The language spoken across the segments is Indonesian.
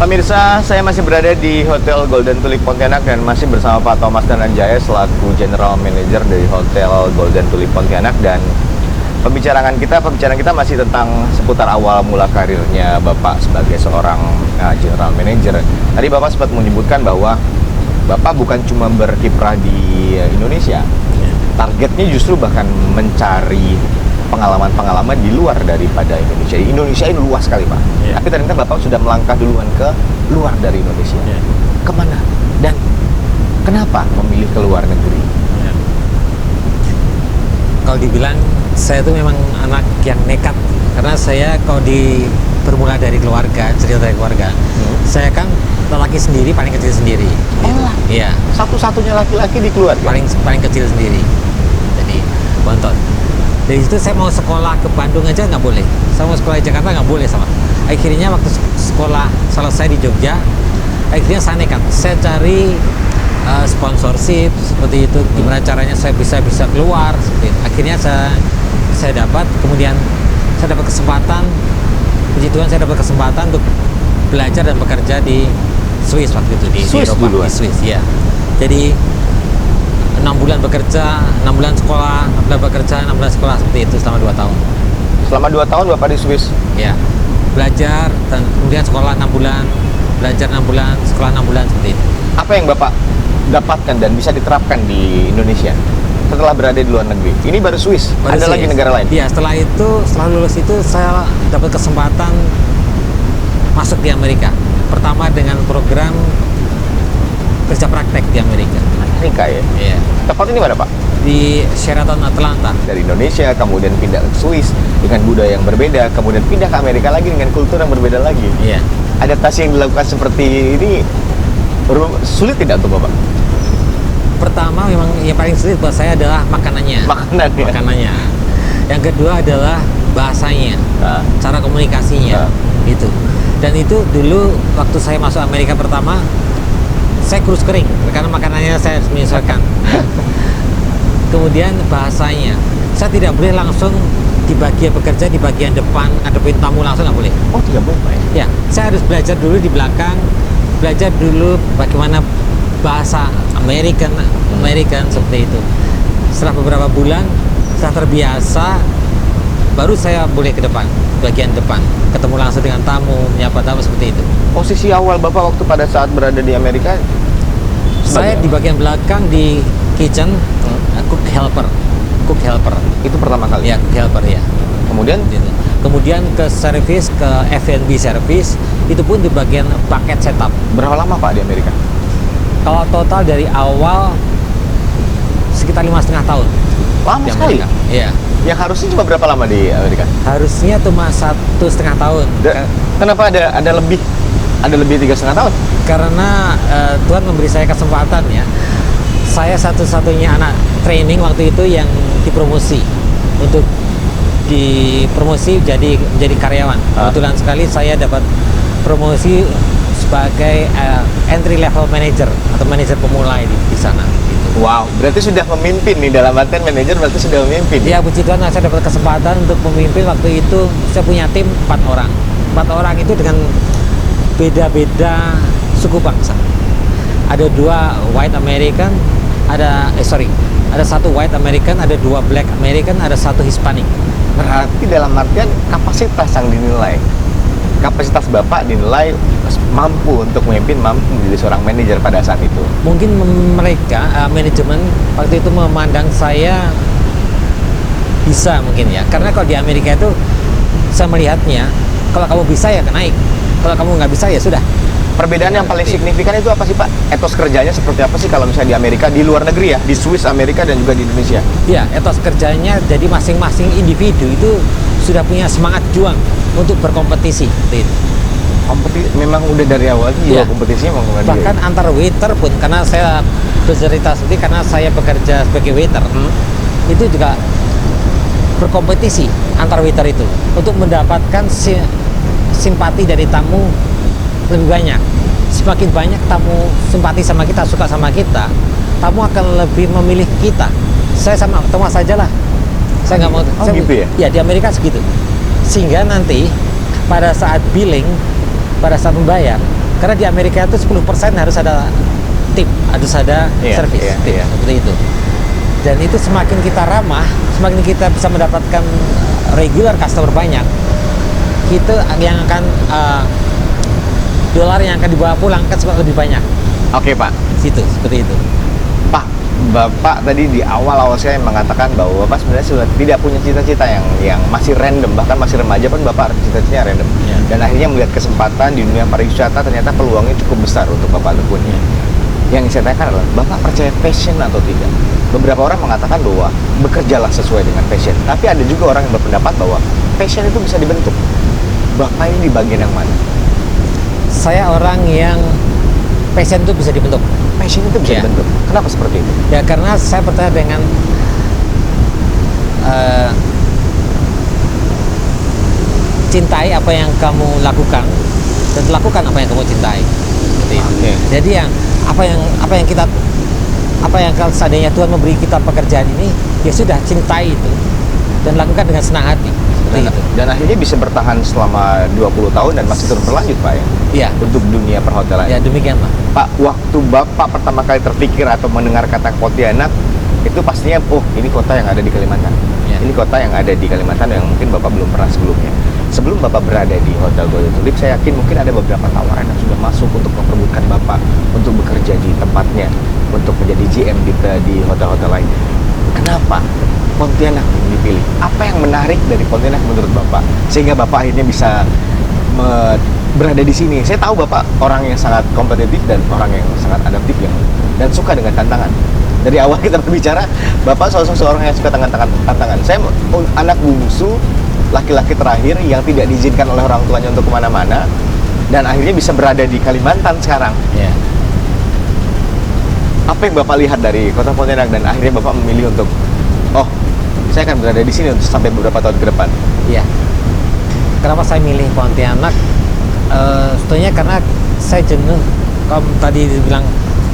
Pemirsa, saya masih berada di Hotel Golden Tulip Pontianak dan masih bersama Pak Thomas Dananjaya selaku General Manager dari Hotel Golden Tulip Pontianak. Dan pembicaraan kita masih tentang seputar awal mula karirnya Bapak sebagai seorang General Manager. Tadi Bapak sempat menyebutkan bahwa Bapak bukan cuma berkiprah di Indonesia, targetnya justru bahkan mencari pengalaman-pengalaman di luar daripada Indonesia. Indonesia ini luas sekali, Pak. Tapi ternyata Bapak sudah melangkah duluan ke luar dari Indonesia. Kemana? Dan kenapa memilih ke luar negeri? Kalau dibilang, saya itu memang anak yang nekat. Karena saya kalau bermula dari keluarga, cerita dari keluarga, saya kan laki sendiri, paling kecil sendiri. Iya. Satu-satunya laki-laki di keluarga? Paling kecil sendiri. Jadi, bontot. Dari situ saya mau sekolah ke Bandung aja nggak boleh. Saya mau sekolah di Jakarta nggak boleh sama. Akhirnya waktu sekolah selesai di Jogja, akhirnya saya nekat. Saya cari sponsorship seperti itu. Gimana caranya saya bisa keluar seperti itu. Akhirnya saya dapat. Kemudian saya dapat kesempatan. Puji Tuhan saya dapat kesempatan untuk belajar dan bekerja di Swiss waktu itu di Eropa, di Swiss. Ya. Jadi 6 bulan bekerja, 6 bulan sekolah, 6 bulan bekerja, 6 bulan sekolah seperti itu selama 2 tahun. Selama 2 tahun Bapak di Swiss? Ya, belajar dan kemudian sekolah 6 bulan, belajar 6 bulan, sekolah 6 bulan seperti itu. Apa yang Bapak dapatkan dan bisa diterapkan di Indonesia setelah berada di luar negeri? Ini baru Swiss, ada lagi negara lain? Iya, setelah lulus itu saya dapat kesempatan masuk di Amerika. Pertama dengan program kerja praktek di Amerika. Amerika ya? Iya. Tepatnya di mana, Pak? Di Sheraton Atlanta. Dari Indonesia, kemudian pindah ke Swiss dengan budaya yang berbeda, kemudian pindah ke Amerika lagi dengan kultur yang berbeda lagi. Iya. Adaptasi yang dilakukan seperti ini sulit tidak untuk Bapak? Pertama memang yang paling sulit buat saya adalah makanannya. Makanannya. Yang kedua adalah bahasanya, cara komunikasinya, gitu. Dan itu dulu waktu saya masuk Amerika pertama, saya kurus kering karena makanannya saya menyesuaikan. Kemudian bahasanya, saya tidak boleh langsung di bagian bekerja di bagian depan ngadepin tamu langsung, nggak boleh. Oh, tidak boleh, Pak? Ya, saya harus belajar dulu di belakang, belajar dulu bagaimana bahasa American seperti itu. Setelah beberapa bulan, setelah terbiasa, baru saya boleh ke depan, bagian depan, ketemu langsung dengan tamu, menyapa tamu seperti itu. Posisi awal Bapak waktu pada saat berada di Amerika? Saya di bagian belakang di kitchen, cook helper. Itu pertama kali? Ya, cook helper ya. Kemudian? Kemudian ke service, ke F&B service, itu pun di bagian paket setup. Berapa lama Pak di Amerika? Kalau total dari awal sekitar 5,5 tahun. Lama sekali? Iya. Yang harusnya cuma berapa lama di Amerika? Harusnya cuma 1,5 tahun. Kenapa ada lebih 3,5 tahun? Karena Tuhan memberi saya kesempatan ya. Saya satu-satunya anak training waktu itu yang dipromosi untuk dipromosi menjadi karyawan. Kebetulan sekali saya dapat promosi sebagai entry level manager atau manajer pemula di sana. Gitu. Wow, berarti sudah memimpin nih, dalam artian manajer berarti sudah memimpin. Ya, puji Tuhan saya dapat kesempatan untuk memimpin. Waktu itu saya punya tim 4 orang. 4 orang itu dengan beda-beda suku bangsa. Ada 2 white American, ada 1 white American, ada 2 black American, ada 1 Hispanic. Berarti dalam artian kapasitas yang dinilai, kapasitas Bapak dinilai mampu untuk memimpin, mampu menjadi seorang manajer pada saat itu. Mungkin mereka manajemen waktu itu memandang saya bisa mungkin ya, karena kalau di Amerika itu saya melihatnya kalau kamu bisa ya naik, kalau kamu nggak bisa ya sudah. Perbedaan yang paling signifikan itu apa sih Pak? Etos kerjanya seperti apa sih kalau misalnya di Amerika, di luar negeri ya, di Swiss, Amerika dan juga di Indonesia? Ya, etos kerjanya jadi masing-masing individu itu sudah punya semangat juang untuk berkompetisi. Kompetisi memang udah dari awal juga kompetisinya memang bahkan antar waiter pun, karena saya bercerita seperti karena saya bekerja sebagai waiter, itu juga berkompetisi antar waiter itu untuk mendapatkan simpati dari tamu lebih banyak. Semakin banyak tamu simpati sama kita, suka sama kita, tamu akan lebih memilih kita. Saya sama Thomas saja lah, saya nggak mau. Gitu ya? Ya, di Amerika segitu. Sehingga nanti pada saat billing, pada saat membayar, Karena di Amerika itu 10% harus ada tip, harus ada Iya, service iya, tip, iya. seperti itu. Dan itu semakin kita ramah, semakin kita bisa mendapatkan regular customer banyak, kita yang akan dolar yang akan dibawa pulang kan lebih banyak. Oke Pak. Situ, seperti itu. Pak, Bapak tadi di awal-awal saya mengatakan bahwa Bapak sebenarnya sudah tidak punya cita-cita yang masih random, bahkan masih remaja pun Bapak cita-citanya random. Ya. Dan akhirnya melihat kesempatan di dunia pariwisata, ternyata peluangnya cukup besar untuk Bapak tekuni. Yang saya tanyakan adalah, Bapak percaya passion atau tidak? Beberapa orang mengatakan bahwa bekerjalah sesuai dengan passion, tapi ada juga orang yang berpendapat bahwa passion itu bisa dibentuk. Bapak ini di bagian yang mana? Saya orang yang passion itu bisa dibentuk. Passion itu bisa Ya. dibentuk. Kenapa seperti itu? Ya karena saya percaya dengan cintai apa yang kamu lakukan dan lakukan apa yang kamu cintai. Seperti itu. Oke. Jadi yang kalau seandainya Tuhan memberi kita pekerjaan ini, ya sudah cintai itu dan lakukan dengan senang hati. Seperti itu. Dan akhirnya bisa bertahan selama 20 tahun dan masih terus berlanjut Pak ya? Iya. Untuk dunia perhotelan. Ya demikian Pak. Pak, waktu Bapak pertama kali terpikir atau mendengar kata Pontianak, itu pastinya, oh ini kota yang ada di Kalimantan. Ya. Ini kota yang ada di Kalimantan yang mungkin Bapak belum pernah sebelumnya. Sebelum Bapak berada di Hotel Golden Tulip, saya yakin mungkin ada beberapa tawaran yang sudah masuk untuk memperebutkan Bapak untuk bekerja di tempatnya, untuk menjadi GM di hotel-hotel lain. Kenapa Pontianak yang dipilih? Apa yang menarik dari Pontianak menurut Bapak sehingga Bapak akhirnya bisa berada di sini? Saya tahu Bapak orang yang sangat kompetitif dan orang yang sangat adaptif dan suka dengan tantangan. Dari awal kita berbicara, Bapak sosok seorang yang suka dengan tantangan. Saya anak bungsu, laki-laki terakhir yang tidak diizinkan oleh orang tuanya untuk kemana-mana, dan akhirnya bisa berada di Kalimantan sekarang. Ya. Apa yang Bapak lihat dari kota Pontianak dan akhirnya Bapak memilih untuk, oh, saya akan berada di sini untuk sampai beberapa tahun ke depan? Iya. Kenapa saya milih Pontianak? Sebetulnya karena saya jenuh. Kalau tadi dibilang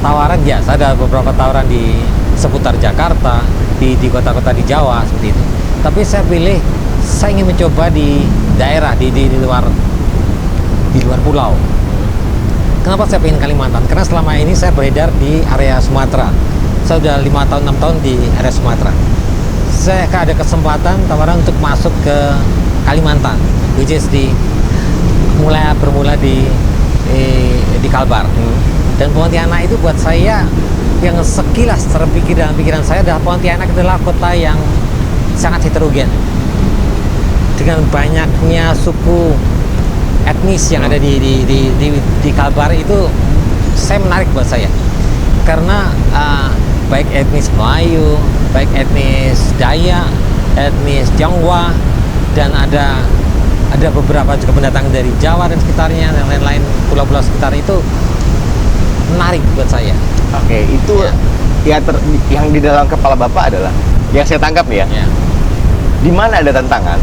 tawaran, ya saya ada beberapa tawaran di seputar Jakarta, di kota-kota di Jawa seperti itu. Tapi saya pilih, saya ingin mencoba di daerah di luar pulau. Kenapa saya ingin Kalimantan? Karena selama ini saya beredar di area Sumatera. Saya sudah 5 tahun 6 tahun di area Sumatera. Saya ada kesempatan tawaran untuk masuk ke Kalimantan, which is bermula di Kalbar. Dan Pontianak itu buat saya yang sekilas terpikir dalam pikiran saya adalah Pontianak adalah kota yang sangat heterogen dengan banyaknya suku etnis yang ada di Kalbar. Itu saya menarik buat saya karena baik etnis Melayu, baik etnis Dayak, etnis Tionghoa, dan ada beberapa juga pendatang dari Jawa dan sekitarnya dan lain-lain pulau-pulau sekitar. Itu menarik buat saya. Oke, itu yang di dalam kepala Bapak adalah yang saya tangkap nih ya. Ya. Di mana ada tantangan,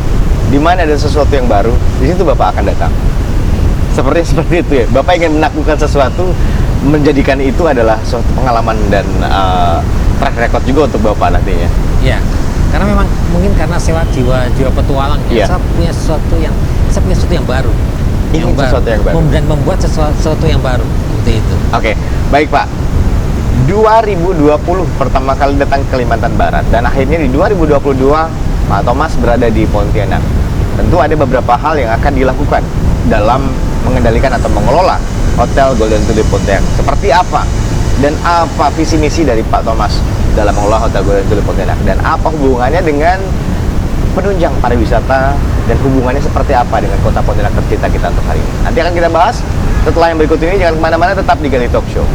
di mana ada sesuatu yang baru, di situ Bapak akan datang. Seperti itu ya. Bapak ingin menaklukkan sesuatu, menjadikan itu adalah suatu pengalaman dan track record juga untuk Bapak nantinya. Ya. Karena memang mungkin karena jiwa petualang ya. Iya. Saya punya sesuatu yang baru. Ingin sesuatu yang baru. Dan membuat sesuatu yang baru seperti itu. Oke, baik Pak. 2020 pertama kali datang ke Kalimantan Barat dan akhirnya di 2022 Pak Thomas berada di Pontianak. Tentu ada beberapa hal yang akan dilakukan dalam mengendalikan atau mengelola Hotel Golden Tulip Pontianak. Seperti apa dan apa visi misi dari Pak Thomas dalam mengelola Hotel Golden Tulip Pontianak dan apa hubungannya dengan penunjang pariwisata dan hubungannya seperti apa dengan kota Pontianak tercinta kita untuk hari ini. Nanti akan kita bahas setelah yang berikut ini. Jangan kemana-mana, tetap di Gali Talk Show.